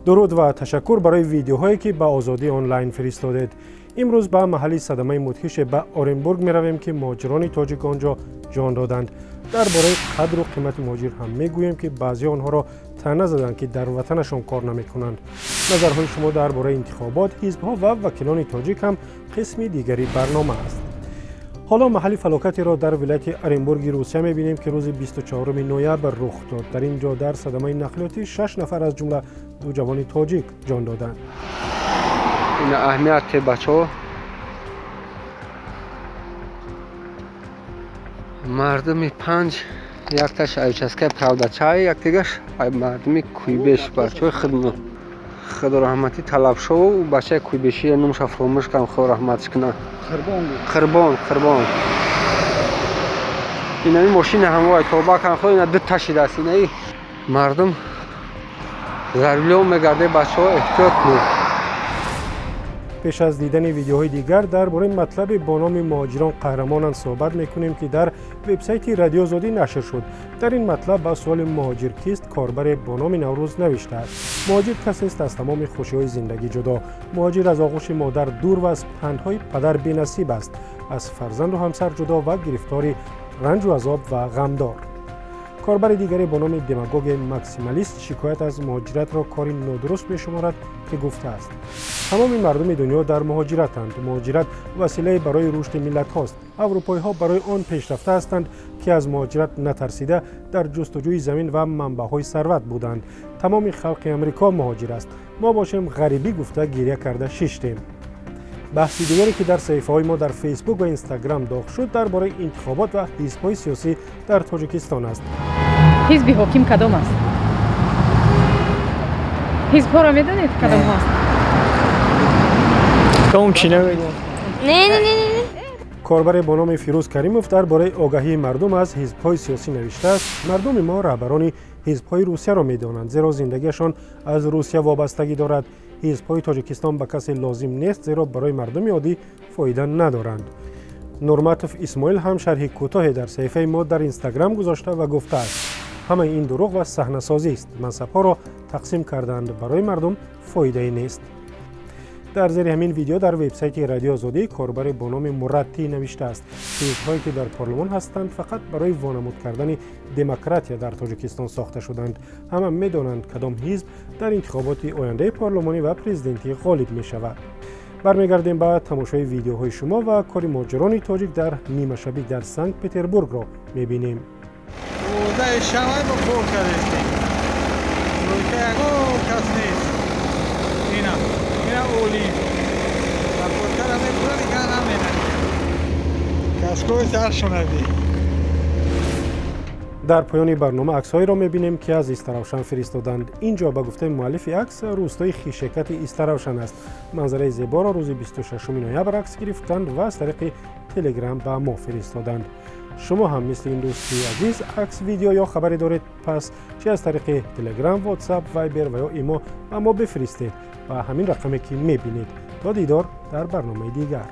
درود و تشکر برای ویدیوهایی که به آزادی آنلاین فرستادید. امروز به محل صدمه مدهش به اورنبورگ می رویم که مهاجران تاجیک آنجا جان دادند. درباره قدر و قیمت مهاجر هم می گوییم که بعضی آنها را طعنه زدند که در وطنشان کار نمی کنند. نظرهای شما درباره انتخابات، حزب‌ها و وکیلان تاجیک هم قسم دیگری برنامه است. حالا محل فلاکتی را در ولایت اورنبورگ روسیه می‌بینیم که روز 24 نوامبر رخ داد. در اینجا در صدمه نقلیاتی 6 نفر از جمله 2 جوان تاجیک جان دادند. این اهمیت بچه‌ها مردمی 5 یک تاش ایچسکه правда چای یک دیگهش مردمی کویبش بچه‌های خدا رحمتی طلب شو و بچه کویبشی نمش فراموش کن خدا رحمتش کنه. خربان این ماشین هموای توبه کن خدا اینا دو تاشیده است. این مردم ضرورلو میگرده بچه‌ها احتیاط کنید. پیش از دیدن ویدیوهای دیگر درباره مطلب با نام مهاجران قهرمانان صحبت میکنیم که در وبسایت رادیو آزادی نشر شد. در این مطلب با سوال مهاجر کیست کاربر با نام نوروز نوشته است: مهاجر کسی است از تمام خوشی‌های زندگی جدا. مهاجر از آغوش مادر دور و از پندهای پدر بی‌نصیب است، از فرزند و همسر جدا و گرفتار رنج و عذاب و غمدار. کاربر دیگری با نام دماگوگ ماکسیمالیست شکایت از مهاجرت را کاری نادرست می‌شمارد که گفته است: تمام مردم دنیا در مهاجرتند. مهاجرت وسیله برای رشد ملت هاست. اروپایی‌ها برای آن پیشرفته هستند که از مهاجرت نترسیده در جستجوی زمین و منبع‌های ثروت بودند. تمام خلق امریکا مهاجر است. ما باشیم غریبی گفته گریه کرده ششتیم. بحث دیگری که در صفحه‌های ما در فیسبوک و اینستاگرام داغ شد درباره انتخابات و حزب‌های سیاسی در تاجیکستان است. حزب حاکم کدام است؟ حزب‌ها را می‌دانید کدام هست؟ کدام چی نمی‌گم؟ نه. کاربر با نام فیروز کریموف درباره آگاهی مردم از حزب‌های سیاسی نوشته است: مردم ما رهبران حزب‌های روسیه را می‌دانند زیرا زندگیشان از روسیه وابستگی دارد. حزب‌های تاجیکستان به کسی لازم نیست زیرا برای مردم عادی فایده ندارند. نورماتوف اسماعیل هم شرح کوتاهی در صفحه ما در اینستاگرام گذاشته و گفته است: همه این دروغ و صحنه‌سازی است. منصب‌ها را تقسیم کردند، برای مردم فایده‌ای نیست. در زیر همین ویدیو در وبسایت رادیو آزادی کاربر با نام مراتی نوشته است: حزب‌هایی که در پارلمان هستند فقط برای وانمود کردن دموکراسی در تاجیکستان ساخته شدند. همه می‌دانند کدام حزب در انتخابات آینده پارلمانی و پرزیدنتی غالب می‌شود. برمیگردیم به تماشای ویدیوهای شما و کار مهاجران تاجیک در نیمه شبی در سنت پترزبورگ را می‌بینیم. روزه شمع با پر کردیم. روزه کس نیست. اینا اولی. و پرکر همه پورا دیگه نمینه. کسکوی سر شوندی. در پایان برنامه عکس‌هایی را می‌بینیم که از ایستراوشن فرستادند. اینجا به گفته مؤلف عکس روستای خیشکت ایستراوشن است. منظره زیبا را روز 26 نوامبر عکس گرفتند و از طریق تلگرام به ما فرستادند. شما هم مثل این دوستی عزیز عکس، ویدیو یا خبری دارید، پس چه از طریق تلگرام، واتساپ، وایبر و یا ایمو به ما بفرستید و همین رقمی که می‌بینید. تا دیدار در برنامه دیگر.